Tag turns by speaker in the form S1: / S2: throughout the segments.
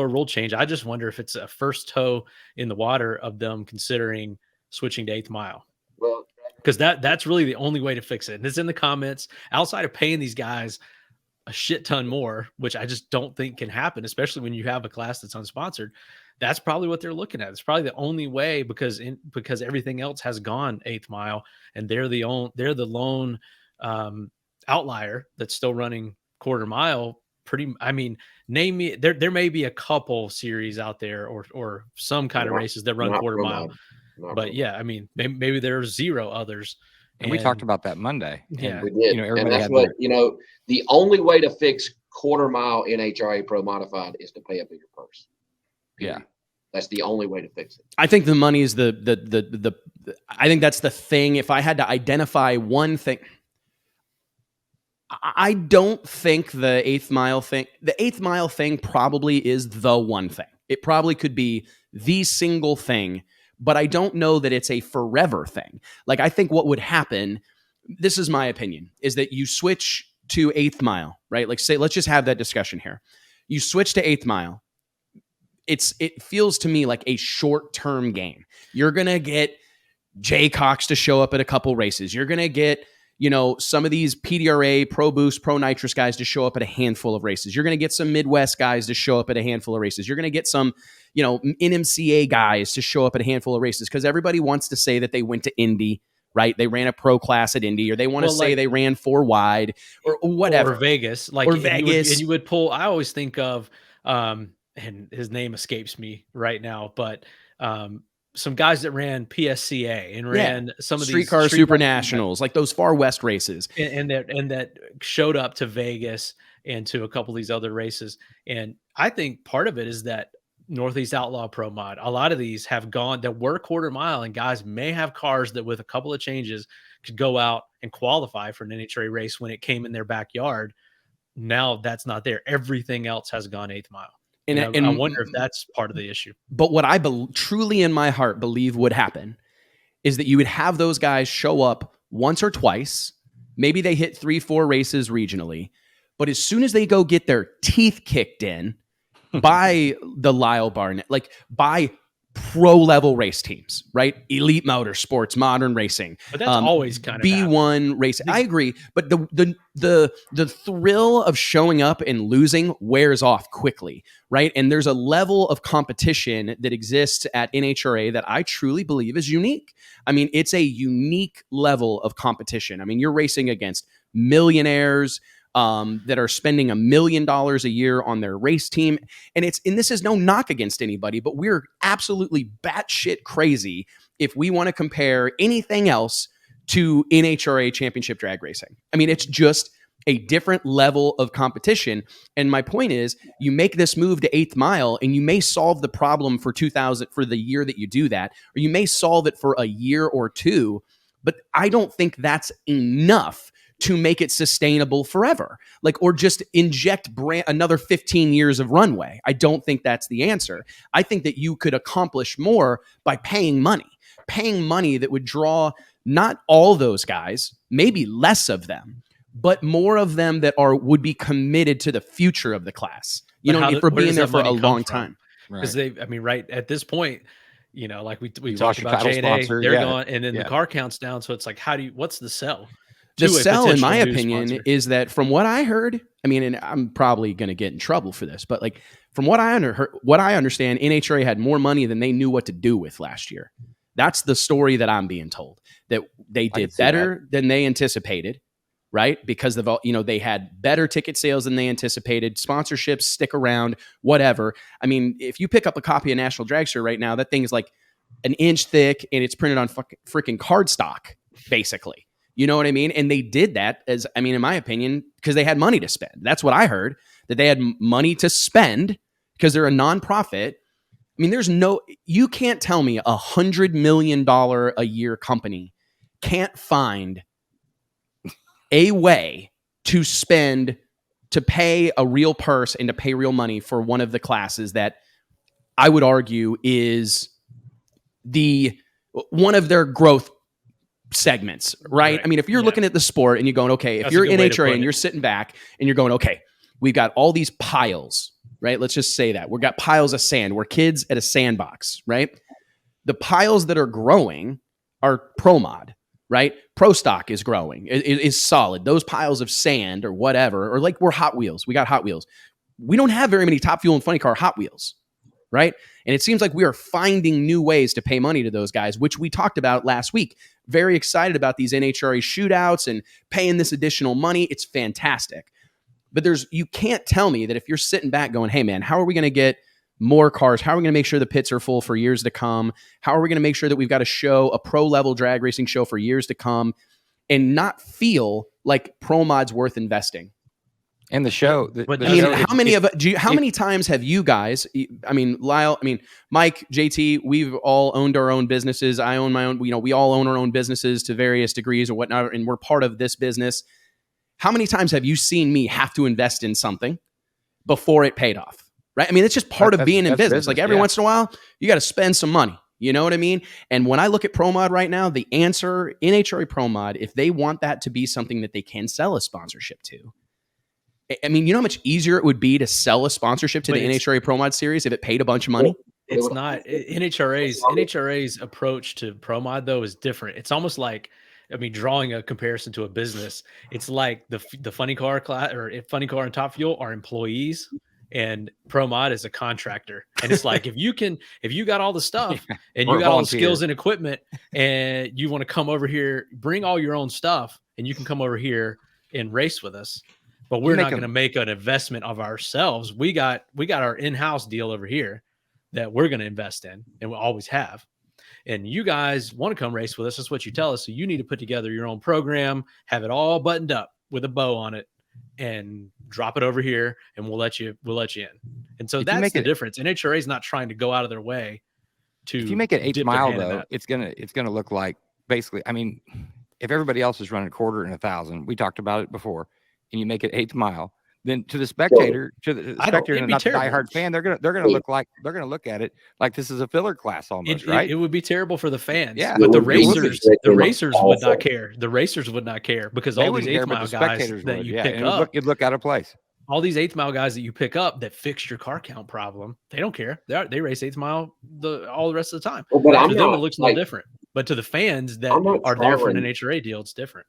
S1: rule change. I just wonder if it's a first toe in the water of them considering switching to 8th mile.
S2: Well,
S1: because that's really the only way to fix it. And it's in the comments. Outside of paying these guys a shit ton more, which I just don't think can happen, especially when you have a class that's unsponsored. That's probably what they're looking at. It's probably the only way because everything else has gone 8th mile, and they're the lone outlier that's still running quarter mile. Name me there may be a couple series out there or some kind of races that run quarter mile. But yeah, I mean, maybe there's 0 others.
S3: And we talked about that Monday.
S1: Yeah,
S2: we did. And that's what, the only way to fix quarter mile NHRA Pro Modified is to pay a bigger purse.
S3: Yeah.
S2: That's the only way to fix it.
S4: I think the money is I think that's the thing. If I had to identify one thing, I don't think the 8th mile thing probably is the one thing. It probably could be the single thing, but I don't know that it's a forever thing. Like, I think what would happen, this is my opinion, is that you switch to 8th mile, right? Like, say, let's just have that discussion here. You switch to 8th mile. It feels to me like a short-term game. You're going to get Jay Cox to show up at a couple races. You're going to get, some of these PDRA, Pro Boost, Pro Nitrous guys to show up at a handful of races. You're going to get some Midwest guys to show up at a handful of races. You're going to get some, NMCA guys to show up at a handful of races because everybody wants to say that they went to Indy, right? They ran a pro class at Indy, or they want to say they ran 4 wide or whatever.
S1: Or Vegas. And you would pull, I always think of, and his name escapes me right now, but some guys that ran PSCA and ran some of these
S4: Streetcar Super Nationals, like those Far West races,
S1: and that showed up to Vegas and to a couple of these other races. And I think part of it is that Northeast Outlaw Pro Mod, a lot of these have gone that were quarter mile, and guys may have cars that with a couple of changes could go out and qualify for an NHRA race when it came in their backyard. Now that's not there. Everything else has gone 8th mile. And I wonder if that's part of the issue.
S4: But what I truly in my heart believe would happen is that you would have those guys show up once or twice. Maybe they hit 3-4 races regionally. But as soon as they go get their teeth kicked in by the Lyle Barnett, like by pro-level race teams, right? Elite Motorsports, Modern Racing.
S1: But that's always kind of
S4: B1 racing. I agree. But the thrill of showing up and losing wears off quickly, right? And there's a level of competition that exists at NHRA that I truly believe is unique. I mean, it's a unique level of competition. I mean, you're racing against millionaires that are spending $1 million a year on their race team. And this is no knock against anybody, but we're absolutely batshit crazy if we want to compare anything else to NHRA championship drag racing. I mean, it's just a different level of competition. And my point is, you make this move to 8th mile and you may solve the problem for the year that you do that, or you may solve it for a year or two, but I don't think that's enough to make it sustainable forever, or just inject another 15 years of runway. I don't think that's the answer. I think that you could accomplish more by paying money that would draw not all those guys, maybe less of them, but more of them that would be committed to the future of the class. For being there for a long time.
S1: Because right at this point, like we talked about J&A, they're gone, and then the car counts down. So it's like, what's the sell?
S4: The sell, in my opinion, is that from what I heard, and I'm probably going to get in trouble for this, but from what I understand, NHRA had more money than they knew what to do with last year. That's the story that I'm being told, that they did better than they anticipated, right? Because they had better ticket sales than they anticipated, sponsorships stick around, whatever. If you pick up a copy of National Dragster right now, that thing is like an inch thick and it's printed on freaking cardstock, basically. You know what I mean? And they did that in my opinion, because they had money to spend. That's what I heard, that they had money to spend because they're a nonprofit. You can't tell me $100 million a year company can't find a way to pay a real purse and to pay real money for one of the classes that I would argue is one of their growth segments, right? If you're looking at the sport and you're going, okay, if you're NHRA and you're sitting back and you're going, okay, we've got all these piles right? Let's just say that. We've got piles of sand. We're kids at a sandbox, right? The piles that are growing are pro mod, right? Pro stock is growing, it is solid. Those piles of sand or whatever, or like we're Hot Wheels. We got Hot Wheels. We don't have very many Top Fuel and Funny Car Hot Wheels, right? And it seems like we are finding new ways to pay money to those guys, which we talked about last week. Very excited about these NHRA shootouts and paying this additional money. It's fantastic. But you can't tell me that if you're sitting back going, hey man, how are we going to get more cars? How are we going to make sure the pits are full for years to come? How are we going to make sure that we've got a pro level drag racing show for years to come, and not feel like pro mod's worth investing?
S3: And the show.
S1: But
S4: I mean, how many times have you guys? I mean, Lyle. I mean, Mike, JT. We've all owned our own businesses. I own my own. We all own our own businesses to various degrees or whatnot, and we're part of this business. How many times have you seen me have to invest in something before it paid off? Right? I mean, it's just part of being in business. Like every once in a while, you got to spend some money. You know what I mean? And when I look at Pro Mod right now, the answer, NHRA Pro Mod, if they want that to be something that they can sell a sponsorship to, I mean, you know how much easier it would be to sell a sponsorship to the NHRA Pro Mod series if it paid a bunch of money?
S1: It's not. NHRA's approach to Pro Mod though is different. It's almost like, I mean, drawing a comparison to a business, it's like the Funny Car class or Funny Car and Top Fuel are employees, and Pro Mod is a contractor. And it's like if you got all the stuff and you got all the skills and equipment, and you want to come over here, bring all your own stuff, and you can come over here and race with us. But we're not going to make an investment of ourselves. We got our in-house deal over here that we're going to invest in, and we always have. And you guys want to come race with us. That's what you tell us. So you need to put together your own program, have it all buttoned up with a bow on it, and drop it over here, and we'll let you in. And so that's the difference. NHRA is not trying to go out of their way to.
S3: If you make it 8th mile though, it's gonna look like basically. I mean, if everybody else is running a quarter and 1,000, we talked about it before, and you make it 8th mile, then to the spectator, and not the diehard fan, they're gonna look at it like this is a filler class almost, right?
S1: It would be terrible for the fans.
S3: Yeah,
S1: but the racers would not care. The racers would not care because all these 8th mile guys that you pick up,
S3: it'd look out of place.
S1: All these 8th mile guys that you pick up that fix your car count problem, they don't care. They race 8th mile all the rest of the time.
S2: Well, but
S1: to them, it looks no different. But to the fans that are there for an NHRA deal, it's different.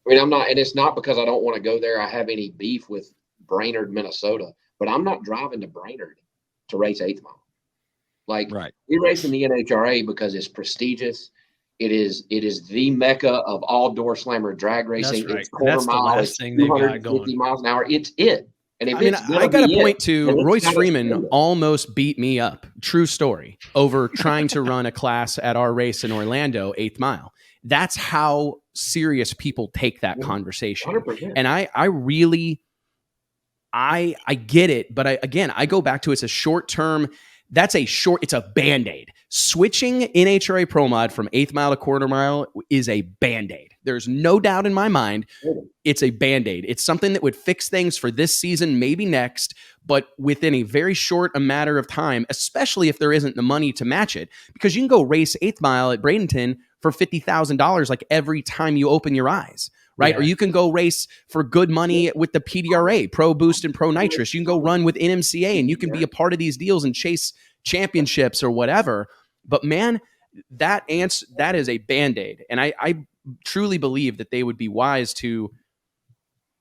S2: I mean, I'm not, and it's not because I don't want to go there. I have any beef with Brainerd, Minnesota, but I'm not driving to Brainerd to race 8th mile. Like, we race in the NHRA because it's prestigious. It is the mecca of all door slammer drag racing.
S1: That's right.
S2: It's quarter mile. It's 250 miles an hour. It's it. And if
S4: I got to point to Royce Freeman almost beat me up. True story. Over trying to run a class at our race in Orlando, 8th mile. That's how serious people take that conversation.
S2: 100%.
S4: And I really get it. But I go back to it's a short term. It's a Band-Aid. Switching NHRA Pro Mod from 8th mile to quarter mile is a Band-Aid. There's no doubt in my mind it's a Band-Aid. It's something that would fix things for this season, maybe next, but within a very short matter of time, especially if there isn't the money to match it. Because you can go race 8th mile at Bradenton for $50,000 like every time you open your eyes. Right. Yeah. Or you can go race for good money with the PDRA, Pro Boost and Pro Nitrous. You can go run with NMCA and you can be a part of these deals and chase championships or whatever. But man, that is a Band-Aid. And I truly believe that they would be wise to.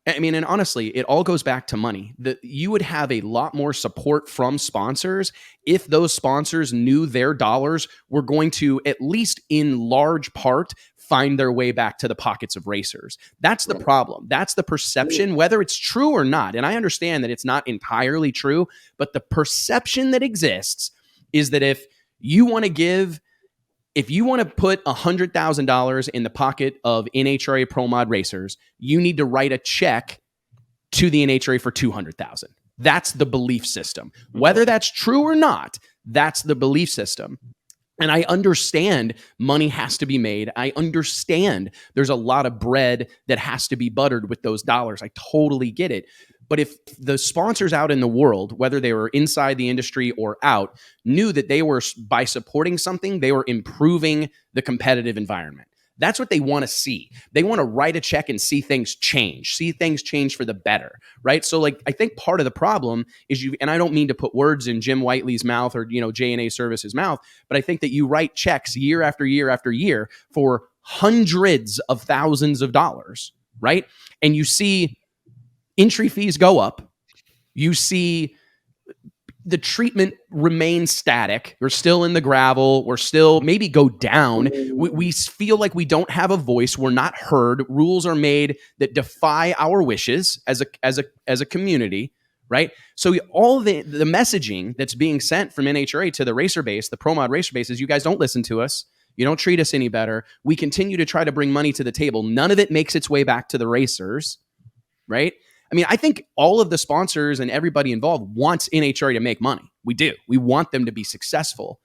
S4: I mean, and honestly, it all goes back to money. You would have a lot more support from sponsors if those sponsors knew their dollars were going to, at least in large part, find their way back to the pockets of racers. That's the problem. That's the perception, whether it's true or not. And I understand that it's not entirely true, but the perception that exists is that if you want to put $100,000 in the pocket of NHRA Pro Mod racers, you need to write a check to the NHRA for $200,000. That's the belief system. Whether that's true or not, that's the belief system. And I understand money has to be made. I understand there's a lot of bread that has to be buttered with those dollars. I totally get it. But if the sponsors out in the world, whether they were inside the industry or out, knew that they were, by supporting something, they were improving the competitive environment. That's what they want to see. They want to write a check and see things change for the better, right? So like, I think part of the problem is and I don't mean to put words in Jim Whiteley's mouth or, J&A Services mouth, but I think that you write checks year after year after year for hundreds of thousands of dollars, right? And you see entry fees go up. You see the treatment remains static. We're still in the gravel. We're still maybe go down. We feel like we don't have a voice. We're not heard. Rules are made that defy our wishes as a community, right? So all the messaging that's being sent from NHRA to the racer base, the pro mod racer base, is you guys don't listen to us. You don't treat us any better. We continue to try to bring money to the table. None of it makes its way back to the racers, right? I mean, I think all of the sponsors and everybody involved wants NHRA to make money. We do. We want them to be successful.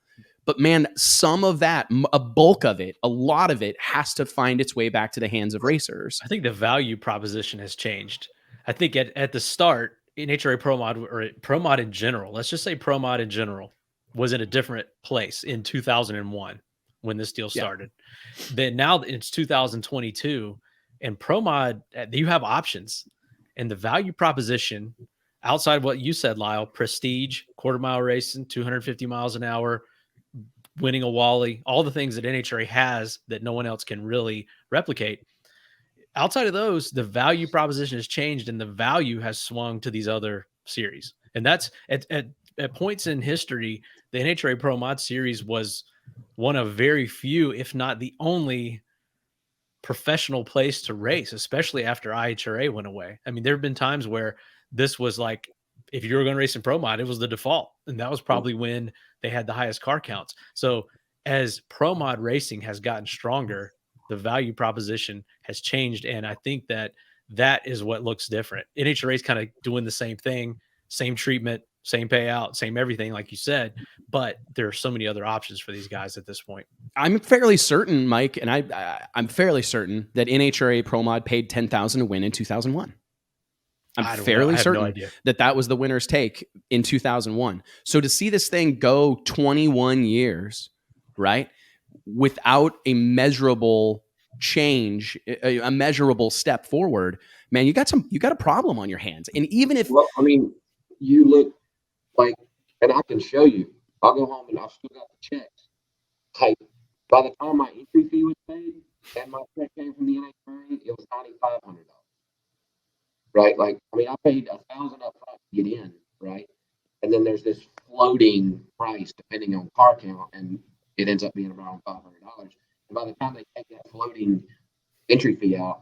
S4: But man, some of that, a bulk of it, a lot of it has to find its way back to the hands of racers.
S1: I think the value proposition has changed. I think at the start, NHRA Pro Mod, or Pro Mod in general, let's just say Pro Mod in general, was in a different place in 2001 when this deal started. Yeah. Then now it's 2022, and Pro Mod, you have options. And the value proposition, outside of what you said, Lyle, prestige, quarter-mile racing, 250 miles an hour, winning a Wally, all the things that NHRA has that no one else can really replicate. Outside of those, the value proposition has changed, and the value has swung to these other series. And that's at points in history, the NHRA Pro Mod Series was one of very few, if not the only professional place to race, especially after IHRA went away. I mean, there have been times where this was like, if you were going to race in Pro Mod, it was the default. And that was probably when they had the highest car counts. So as Pro Mod racing has gotten stronger, the value proposition has changed. And I think that is what looks different. NHRA is kind of doing the same thing, same treatment, same payout, same everything, like you said, but there are so many other options for these guys at this point.
S4: I'm fairly certain, Mike, and I'm fairly certain that NHRA Pro Mod paid $10,000 to win in 2001. I'm fairly certain that was the winner's take in 2001. So to see this thing go 21 years, right, without a measurable change, a measurable step forward, man, you got a problem on your hands. And even if,
S2: well, I mean, you look like, and I can show you, I'll go home and I've still got the checks. Like, by the time my entry fee was paid and my check came from the NHRA, it was $9,500. Right? Like, I mean, I paid $1,000 up front to get in, right? And then there's this floating price depending on car count, and it ends up being around $500. And by the time they take that floating entry fee out,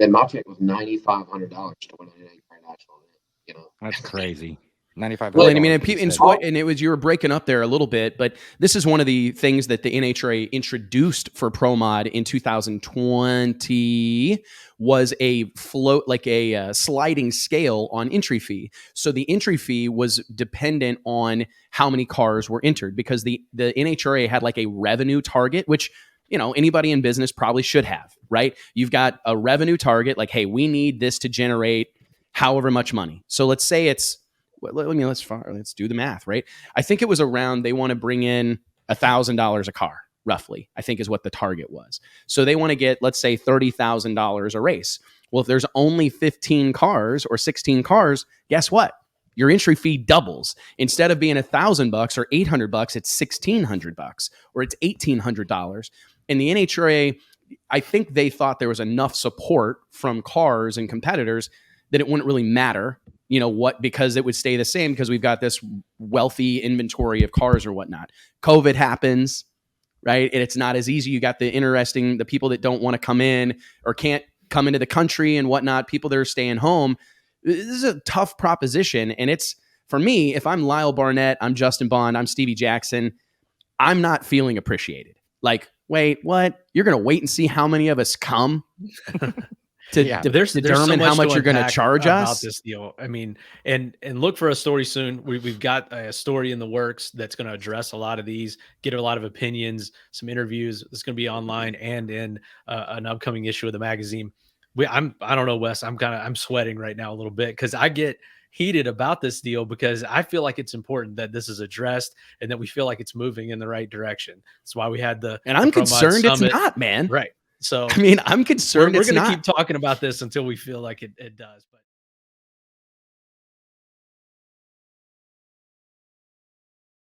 S2: then my check was $9,500 to win an NHRA national event.
S3: That's crazy. 95.
S4: Well, and I mean, and it was, you were breaking up there a little bit, but this is one of the things that the NHRA introduced for Pro Mod in 2020 was a float, like a sliding scale on entry fee. So the entry fee was dependent on how many cars were entered, because the NHRA had like a revenue target, which, anybody in business probably should have, right? You've got a revenue target, like, hey, we need this to generate however much money. So let's say it's, let's do the math, right? I think it was around, they want to bring in $1,000 a car, roughly, I think is what the target was. So they want to get, let's say, $30,000 a race. Well, if there's only 15 cars or 16 cars, guess what? Your entry fee doubles. Instead of being $1,000 or $800, it's $1,600 or it's $1,800. And the NHRA, I think they thought there was enough support from cars and competitors that it wouldn't really matter, because it would stay the same because we've got this wealthy inventory of cars or whatnot. COVID happens, right? And it's not as easy. You got the people that don't want to come in or can't come into the country and whatnot, people that are staying home. This is a tough proposition. And it's, for me, if I'm Lyle Barnett, I'm Justin Bond, I'm Stevie Jackson, I'm not feeling appreciated. Like, wait, what? You're going to wait and see how many of us come? To determine how much you're going to charge us
S1: about this deal. I mean, and look for a story soon. We've got a story in the works that's going to address a lot of these, get a lot of opinions, some interviews. It's going to be online and in an upcoming issue of the magazine. I don't know, Wes. I'm sweating right now a little bit because I get heated about this deal because I feel like it's important that this is addressed and that we feel like it's moving in the right direction. That's why we had and
S4: I'm concerned it's not, man.
S1: Right. So
S4: I mean, I'm concerned
S1: we're
S4: it's
S1: going to
S4: not.
S1: keep talking about this until we feel like it does. But